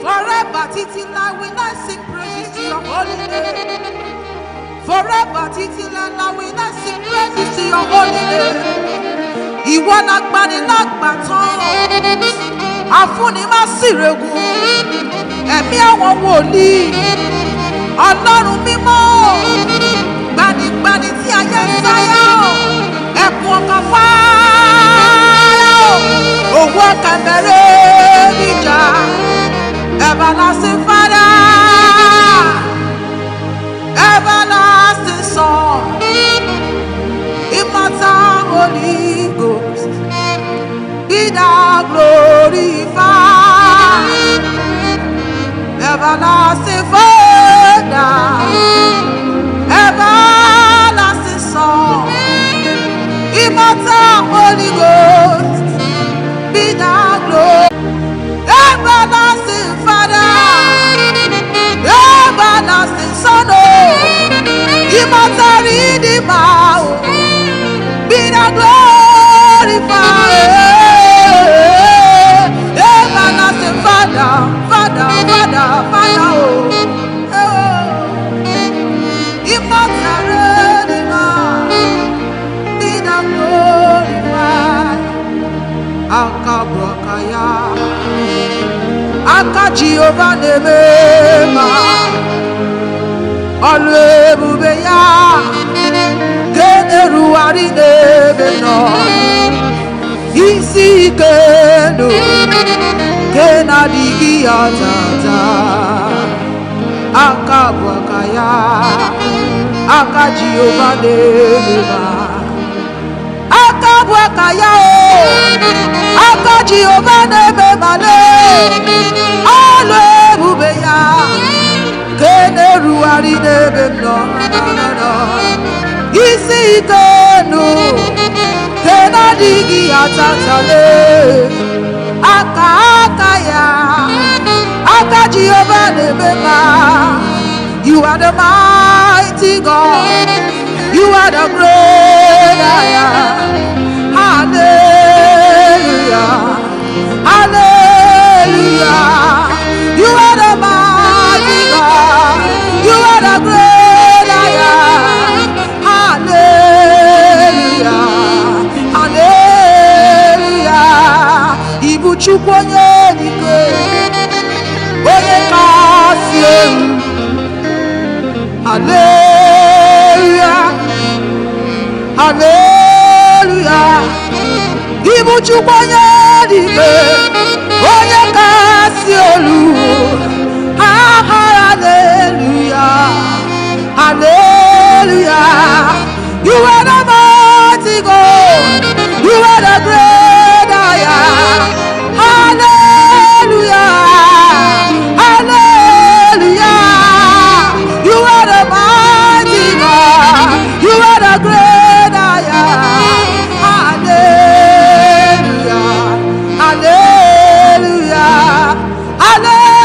Forever, Titila, we not sing praises to your holy name. Forever, Titila, we not sing praises to your holy name. Ìwọ lágbani lágbàtàn, àfúnni má sírègùn, ẹ̀mí àwọn wòlíì, Ọlọ́run mímọ́, gbanigbani tí ayé ń sáyà, ẹkùn ọkàn fáárá, òwú ọkàn bẹ̀rẹ̀ níjà. Everlasting Father, everlasting Son, immortal Holy Ghost, be thou glorified. Everlasting Father, everlasting Son, immortal Holy Ghost, be thou glorified. Everlasting Father, everlasting Son, immortal Redeemer, be thou glorified. Everlasting Father, Father, Father, Father, immortal Redeemer, be thou glorified. Akabrakaya. Aka Jehovah nebema, olebube ya, keneruari nebeno, isi kenu, kenadigi atata, aka bwakaya, aka Jehovah nebema, aka bwakaya o, aka Jehovah nebema le. Aleluya, keneruari nebeno, isi kenu, kenadigi atatale, akaya, aka Jehovah nebema. You are the mighty God, you are the great I am. Hallelujah, hallelujah. You are the mighty God, you are the great I am. Hallelujah, hallelujah. Ibu chukwu onye dike, onye kasị elu. Hallelujah, hallelujah. Ibu chukwu onye dike, onye kasị elu. Hallelujah, hallelujah. You are the mighty God, you are the great I am. Hallelujah, hallelujah. You are the mighty God, you are the great I am. Hallelujah, hallelujah, hallelujah.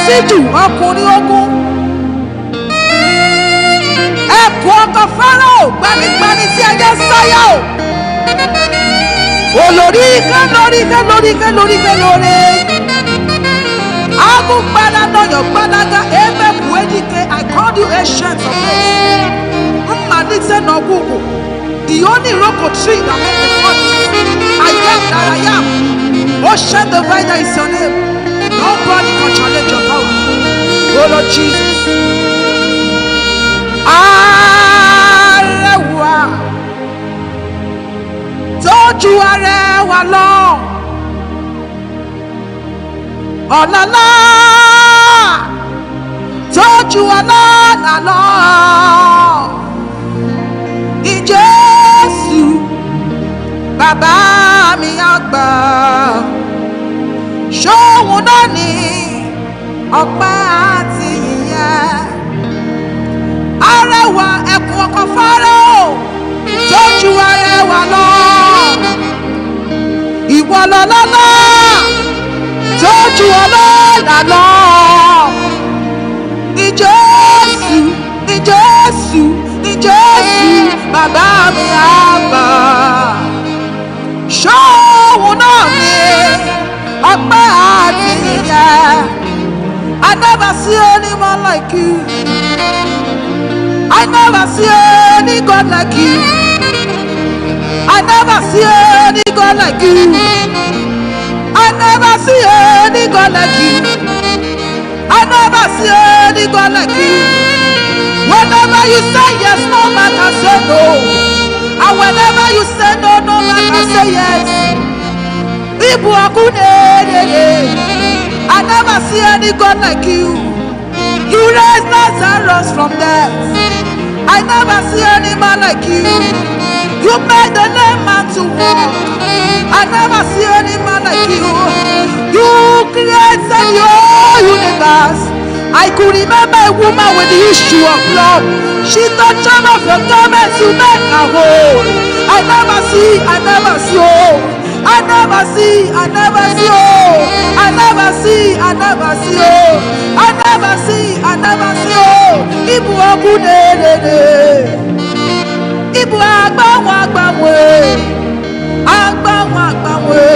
Síjú ọkùnrin ogun ẹkùn ọkọ̀ Fáráò gbanigbani tí ẹjẹ sáyà o Olorika, lorika, lorika, lorika, lore. Agu balado yo balaga ebe buedike. I called you ancient of days. Mmadikse no gugu. The only rock tree that made the forest. I am that I am. Ocean divider is your name. Nobody can challenge your power. Oh Lord Jesus. Arewa. Toju arewa lo. Olala. Toju alala lo. Ijesu. Baba mi agba. Ṣóhun náà ni ọpẹ́ àti ìyìn. Arẹwà ẹkùn ọkọ Fáráò tójú arẹwà lọ. Ìwọ lọlọ́lá tójú ọlọ́lá lọ. Ní Jésù, ní Jésù, ní Jésù, bàbá mi àgbà. Ṣóhun náà ni ọpẹ́ àti ìyìn. I never see anyone like you. I never see any God like you. I never see any God like you. I never see any God like you. I never see any God like you. Whenever you say yes, no man can say no. And whenever you say no, no man can say yes. I never see any God like you. You raised Lazarus from death. I never see any man like you. You made the lame man to walk. I never see any man like you. You created your universe. I could remember a woman with the issue of blood. She touched some of your garments to make her whole. I never see, I never see, oh. I never see, I never see, oh. I never see, I never see, oh. I never see, I never see, oh. Ibu akunere, Ibu agbawe, agbawe.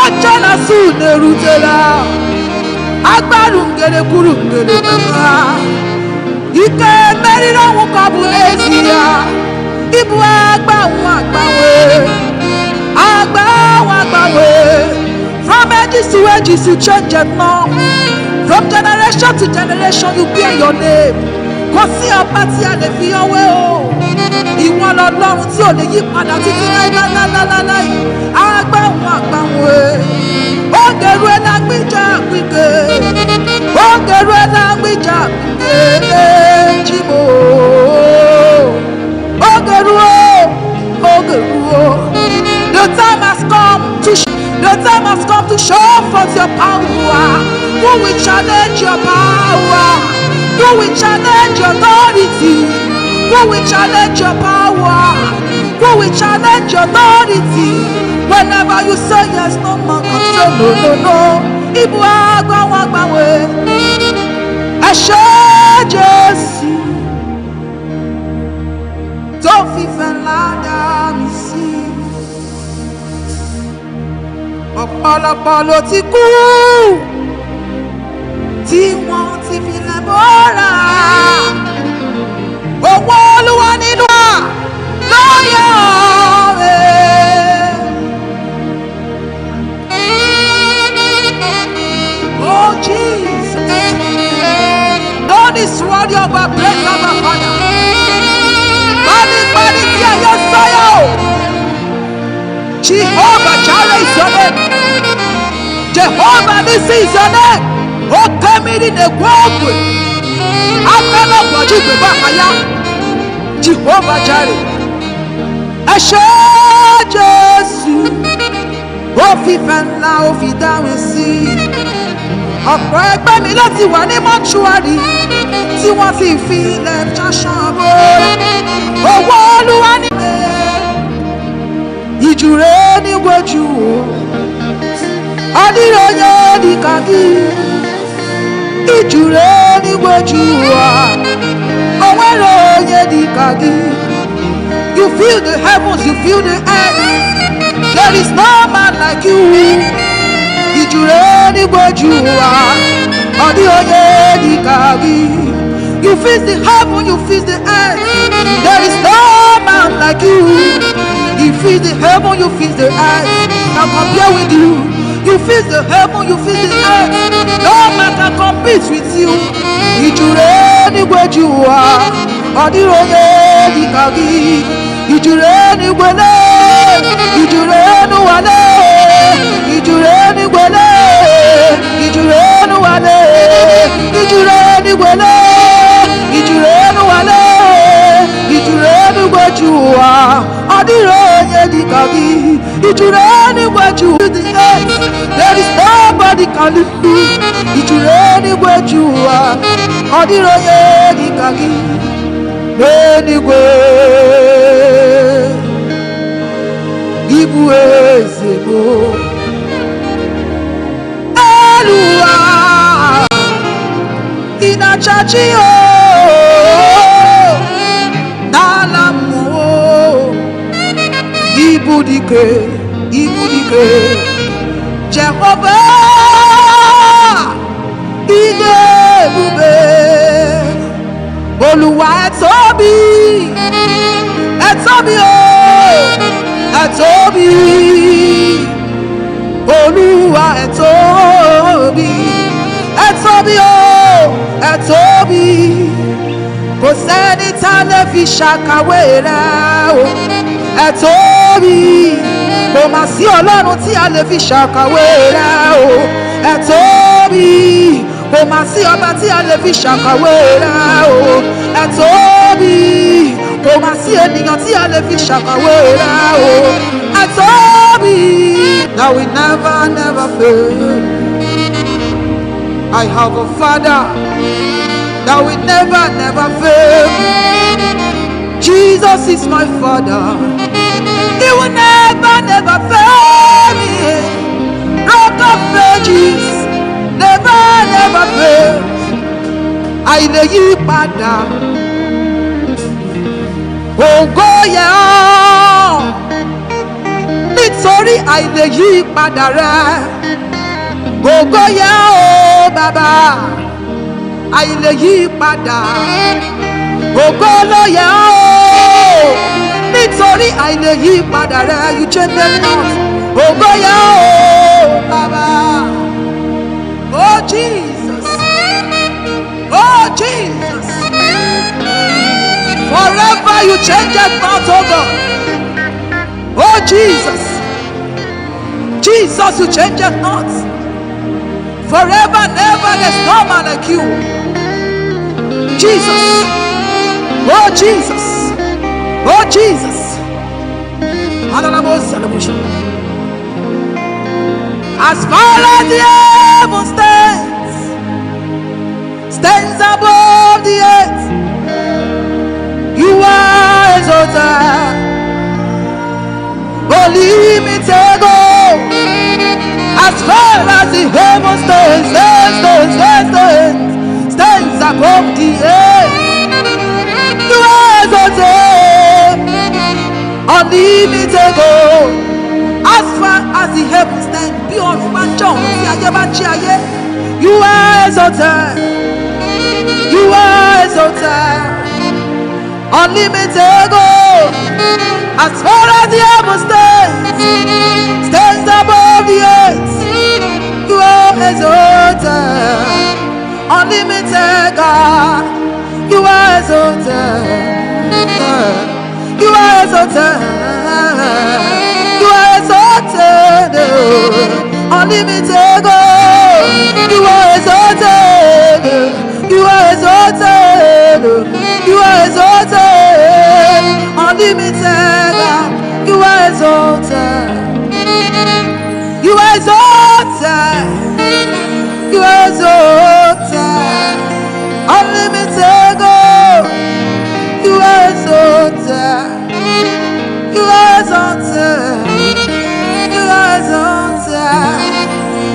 Ojana su nerutela, agbarungere kurungere mama. Ike merira wukabu ezia, Ibu agbawe. From ages to ages you change it now. From generation to generation you bear your name. Kò sí ọba tí a lè fi ọwé o. Ìwọ lọ́lọ́run tí ò lè yí padà títí láíláíláíláí. Agbáwọn. Ògèrú ẹ̀dá gbìjà gbìgbé. Ògèrú ẹ̀dá gbìjà gbìgbé. Jìbò. Ògèrú o. The time has come to show forth your power. Who will challenge your power? Who will challenge your authority? Who will challenge your power? Who will challenge your authority? Whenever you say yes, no man can say no. Ibu agbawe. Ẹ ṣé Jésù. Tó fìfẹ́ ńlá dá mi sí. Ọ̀pọ̀lọpọ̀ ló ti kú tí wọ́n ti fi lẹ̀ bọ́ra. Owó Olúwa nínú lóye ọ̀rẹ́. Oh Jesus, don't destroy your break our Father. Bani tí a yẹ sọ́yọ̀. Jehovah Jireh is your name. Jehovah Nissi is your name. O kemiri ne gwogwe. Afẹ́lẹ́ ọ̀gbọ̀jú gbẹ̀gbẹ̀ àyà. Jehovah Jireh. Ẹ ṣé Jésù. Ó fi ìfẹ́ ńlá ó fi dáhùn sí. Ọ̀pọ̀ ẹgbẹ́ mi ló ti wà ní mọ́ṣúárì tí wọ́n sì fi ilẹ̀ ṣaṣan bò. Owó Olúwa nílẹ̀. Ìjùrè níwájú o. Adìrẹ̀yẹ ní kàkí. Ìjùrè níwájú wa. Òwéròyẹ ní kàkí. You feel the heavens, you feel the earth. There is no man like you. Ijure ni gbojua. Odi oye di kagi. You fix the heaven, you fix the earth. There is no man like you. You fix the heaven, you fix the earth. Can compare with you. You fix the heaven, you fix the earth. No man can compete with you. Ijure ni gbojua. Odi oye di kagi. Ijure ni gbele. Ijure ni wale. Ijure ni gbele. Ijure ni wale. Ijure ni gbele. Ijure ni wale. Ijure ni gbojua. Adiro ye di kagi. Ijure ni gbojua. There is nobody can do. Ijure ni gbojua. Adiro ye di kagi. Anyway, Ibu ezebo. Elua inachachi o nalamu Ibu dike Jehovah ide bube Olúwa ẹ tóbi o ẹ tóbi Olúwa ẹ tóbi o ẹ tóbi kò sẹ́ni tá lè fi ṣàkàwé rẹ̀ o ẹ tóbi kò mà sí Ọlọ́run tí a lè fi ṣàkàwé rẹ̀ o ẹ tóbi kò mà sí ọba tí a lè fi ṣàkàwé rẹ̀ o ẹ tóbi kò mà sí ènìyàn tí a lè fi ṣàkàwé rẹ̀ o ẹ tóbi. That we never fail. I have a Father that will never fail. Jesus is my Father. He will never fail me. Rock of Ages never fail. Àìlè yí padà. Ògo yẹ ọ́. Nítorí àìlè yí padà rẹ̀. Ògo yẹ ọ́ bàbá. Àìlè yí padà. Ògo ló yẹ ọ́. Nítorí àìlè yí padà rẹ̀. You change them not. Ògo yẹ ọ́ bàbá. Oh Jesus. Oh Jesus. Forever you change it not, oh God. Oh Jesus. Jesus, you change it not. Forever, never, there's no man like you. Jesus. Oh Jesus. Oh Jesus. As far as the heaven stands above the earth, you are exalted. Unlimited, as far as the heaven stands above the earth, you are exalted. Unlimited, as far as the heaven stands, beyond you are exalted. You are exalted. Unlimited, as far as the heaven stands above the earth, you are exalted. Unlimited God, you are exalted. You are exalted. You are exalted. Unlimited God, you are exalted. You are exalted. You are exalted. Unlimited God, you are exalted. You are exalted. You are exalted. Unlimited God, you are exalted. You are exalted. You are exalted.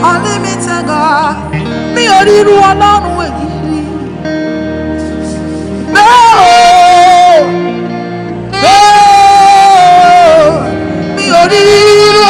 Unlimited God, mi ò rí irú Ọlọ́run èyí rí. Mi ò rí irú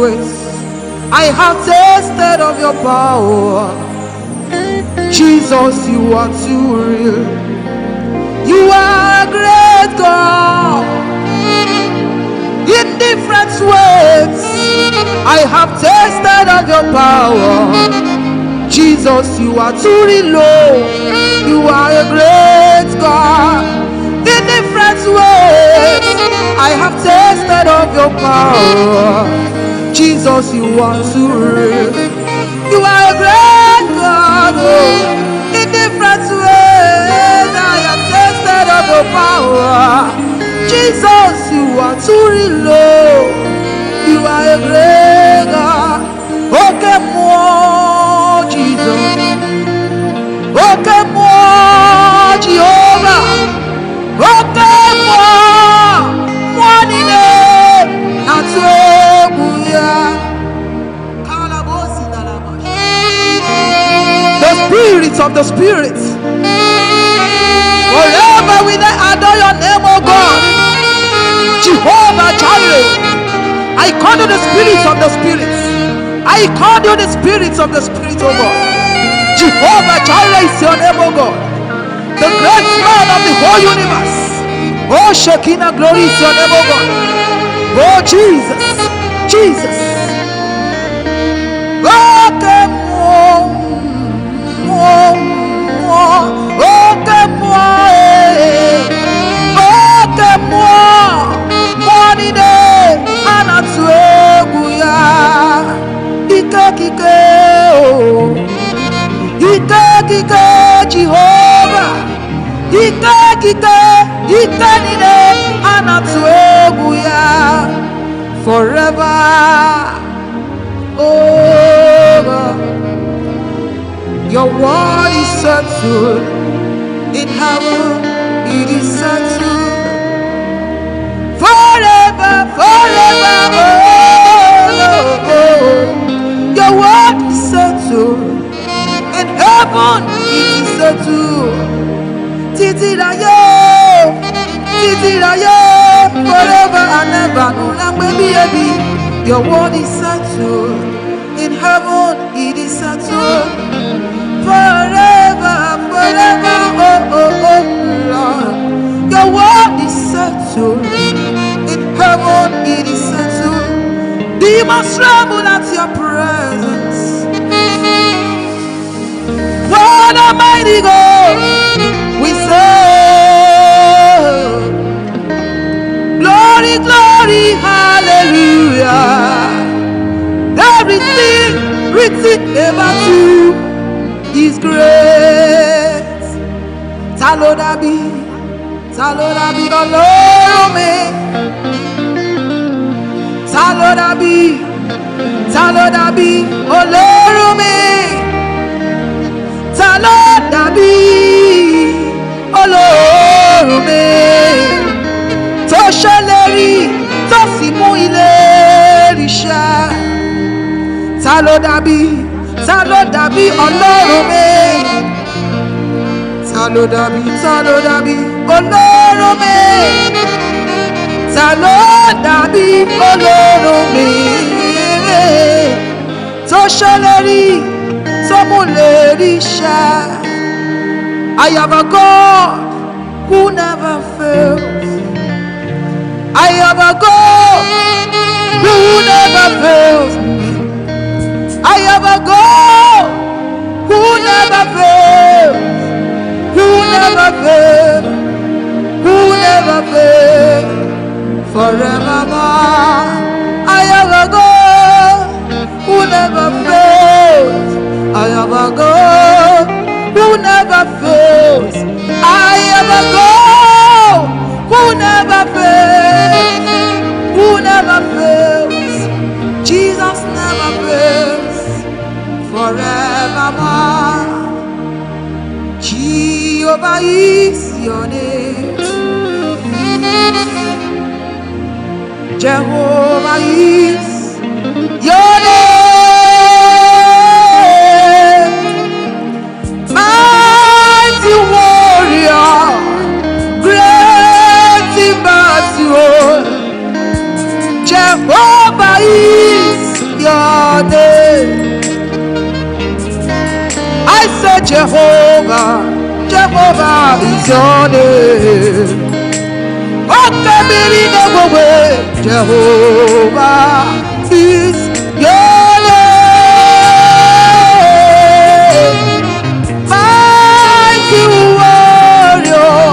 ways. I have tasted of your power. Jesus, you are too real. You are a great God. In different ways, I have tasted of your power. Jesus, you are too real. You are a great God. In different ways, I have tasted of your power. Jesus, you are too real. You are a great God. Oh. In different ways, I have tasted of your power. Jesus, you are too real. You are a great God. Okay, more Jesus. Okay, more Jehovah. Okay, more name. That's the spirits of the spirits. Forever we adore your name, oh God. Jehovah Jireh. I call you the spirits of the spirits. I call you the spirits of the spirits, oh God. Jehovah Jireh is your name, oh God. The great God of the whole universe. Oh Shekinah, glory is your name, oh God. Oh Jesus, Jesus. Oh, come on, more, oh, come on, oh, come on, money day, and I'm swear, Ike, oh, Ike, Jehovah, Ike, and I'm swear, forever. Oh God, your word is settled in heaven, it is settled forever, forever. Oh, your word is settled in heaven, it is settled. Titiraye, forever and ever. No long baby. Your word is settled in heaven, it is settled forever, forever. Oh, Lord. Your word is settled in heaven, it is settled. Demons tremble at your presence. What a mighty God we serve. Glory, glory, hallelujah. Everything written about you is great. Talodabi, olorome. Talodabi, olorome. Talodabi, olorome. Toshaleri, tosimu ileri sha. Talodabi, olorome. Talodabi, olorome. Talodabi, olorome. Toshaleri, tomuleri sha. I have a God who never fails. I have a God who never fails me. I have a God who never fails, who never fails, who never fails, forevermore. I have a God who never fails. I have a God who never fails. I have a God who never fails, who never fails. Jesus never fails, forevermore. Jehovah is your name. Jehovah is your name. Mighty warrior, great in battle. Jehovah is Jehovah, Jehovah is your name. Jehovah is your name. Mighty warrior,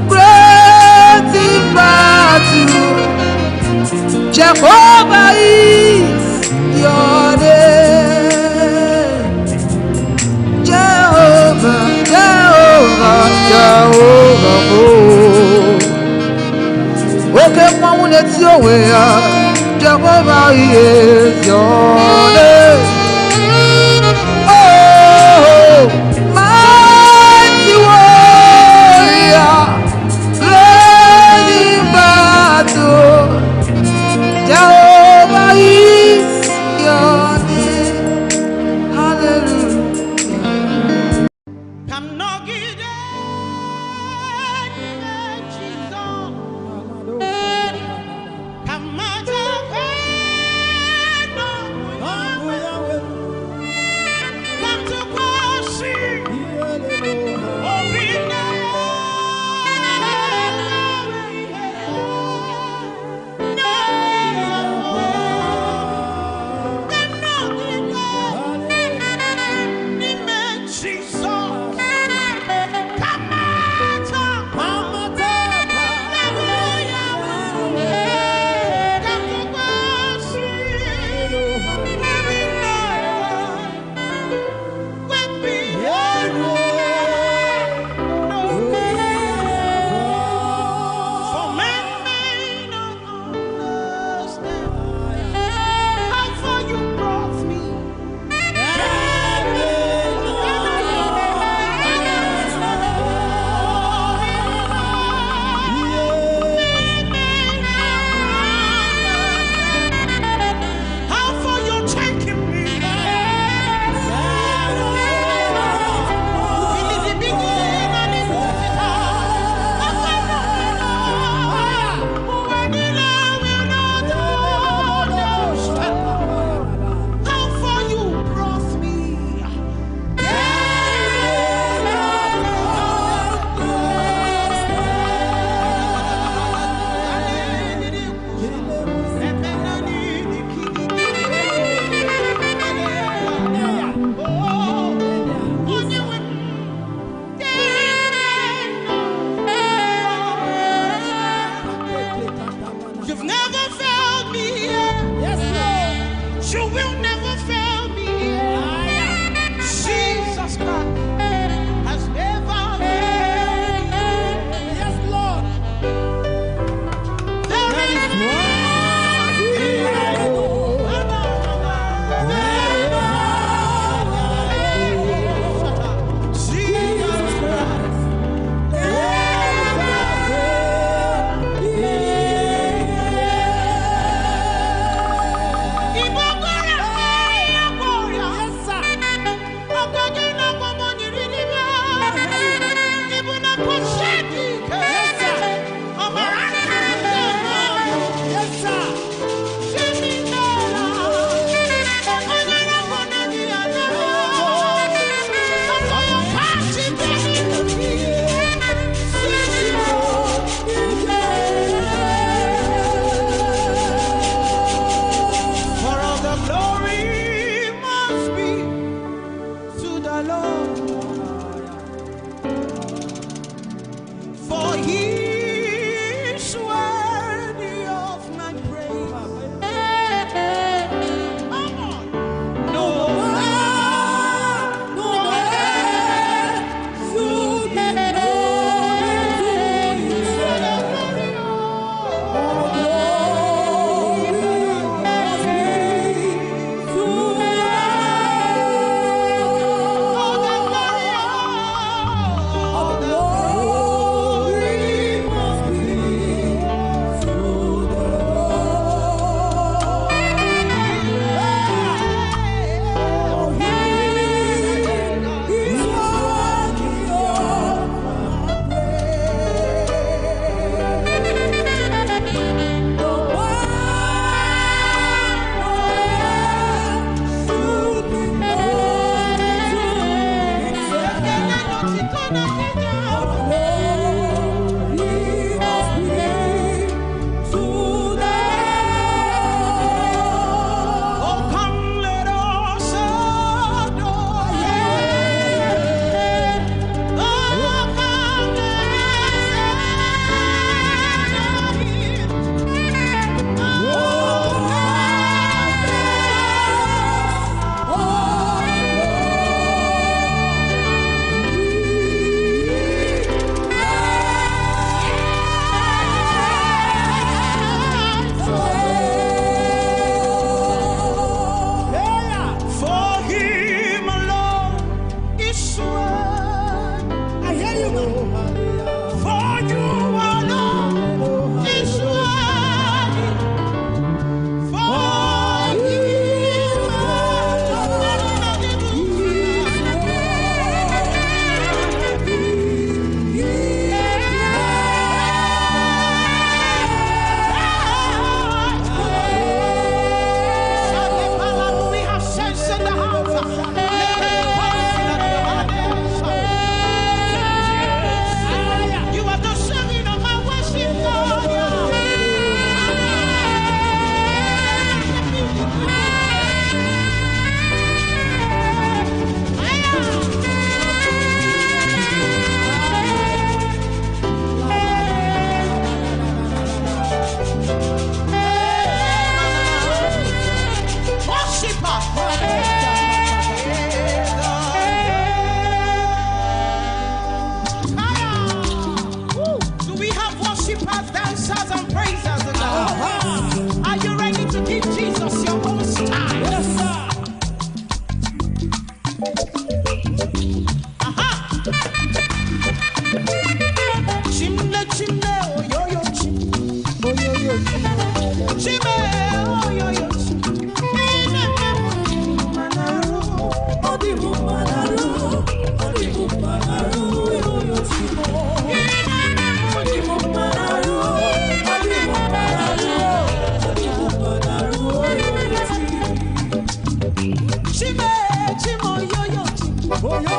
great in battle. Jehovah is your name. Jehovah, Jehovah, Jehovah. Okay, Mama, let's your way. Jehovah is your name. Oh, mighty warrior, great in battle. Jehovah is your name. Hallelujah. Come knocking at Jesus. Come out of bed, come to worship. You have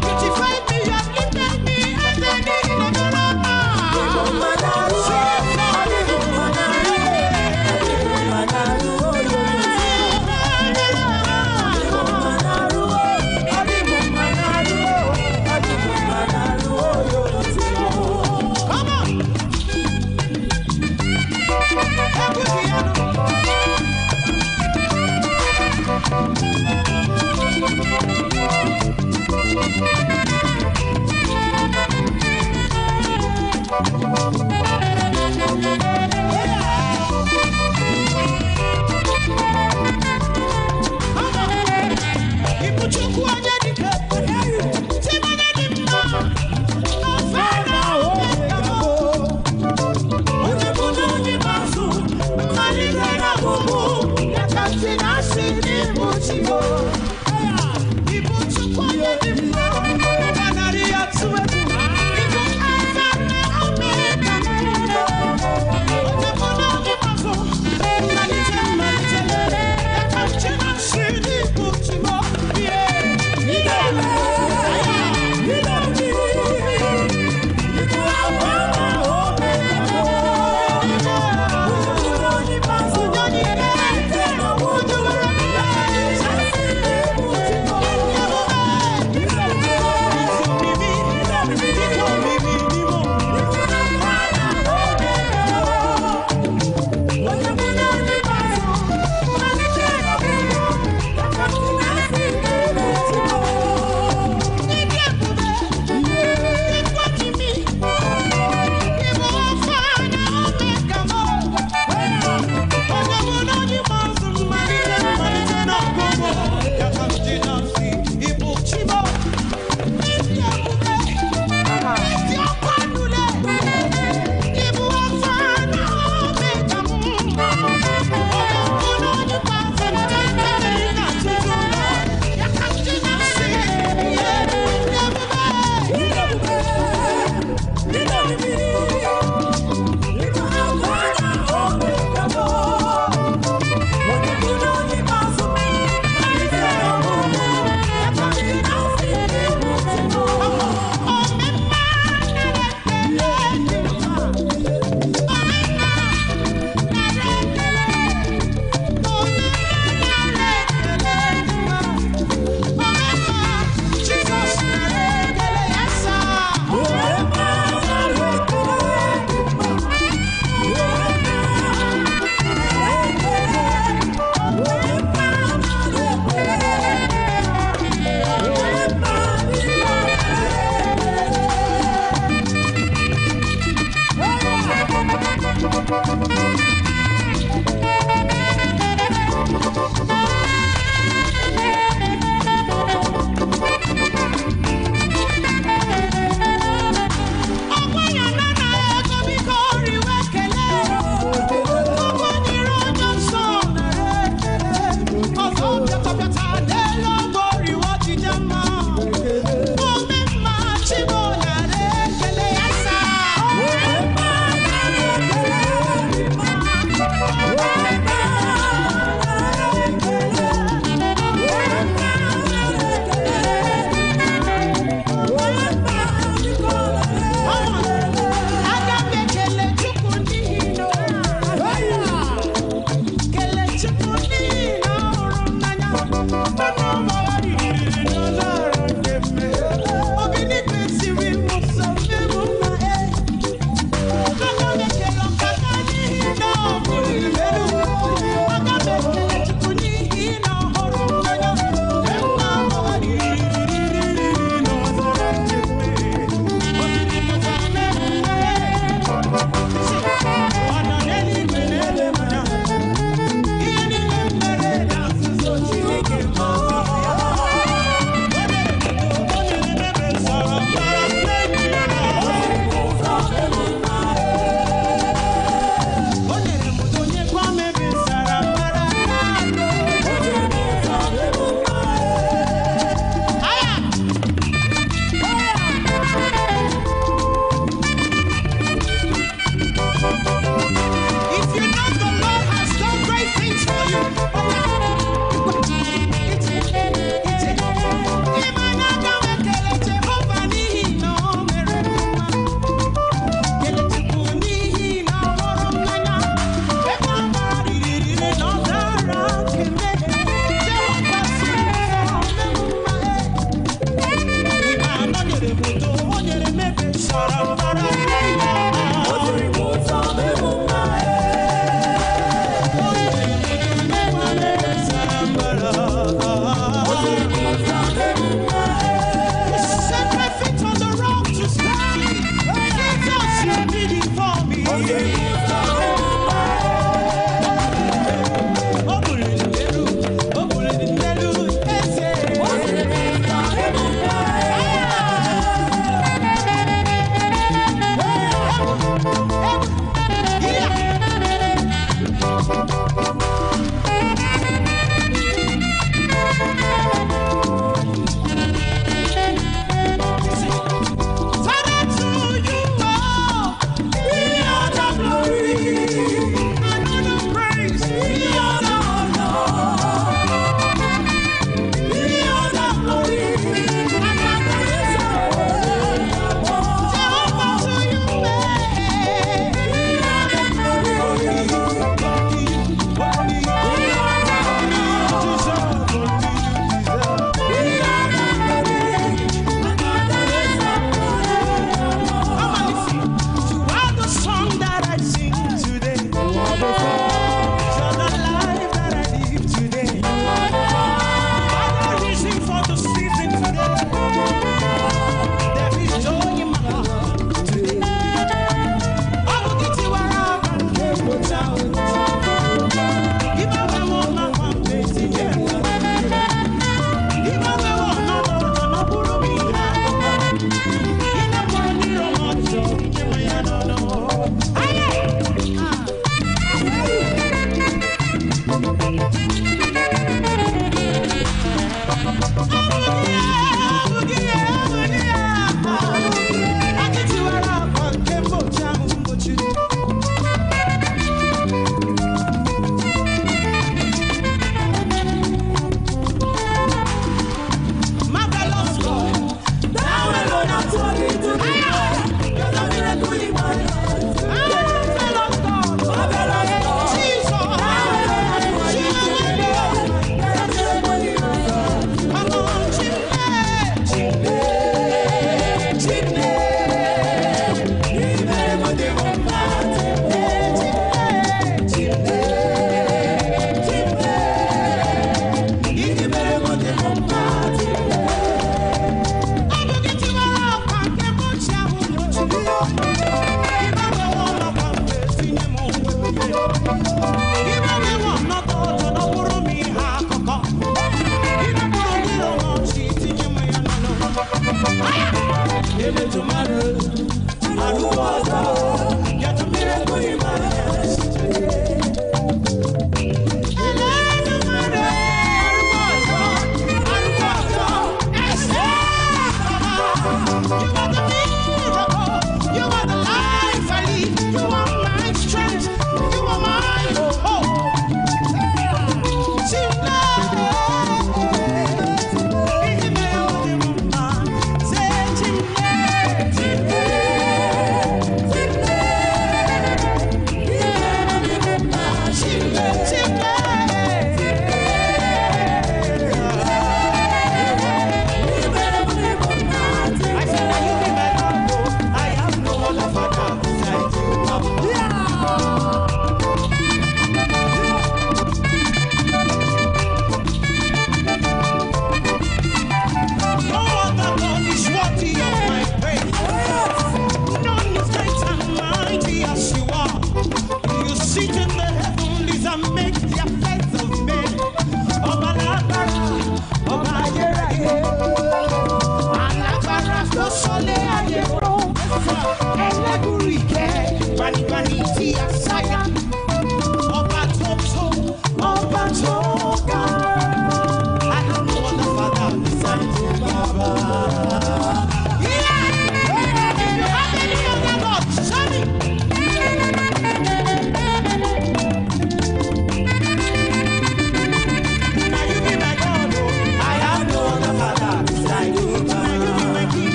beautified me, you have lifted me, and then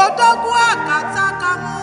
Odogwu akatakamu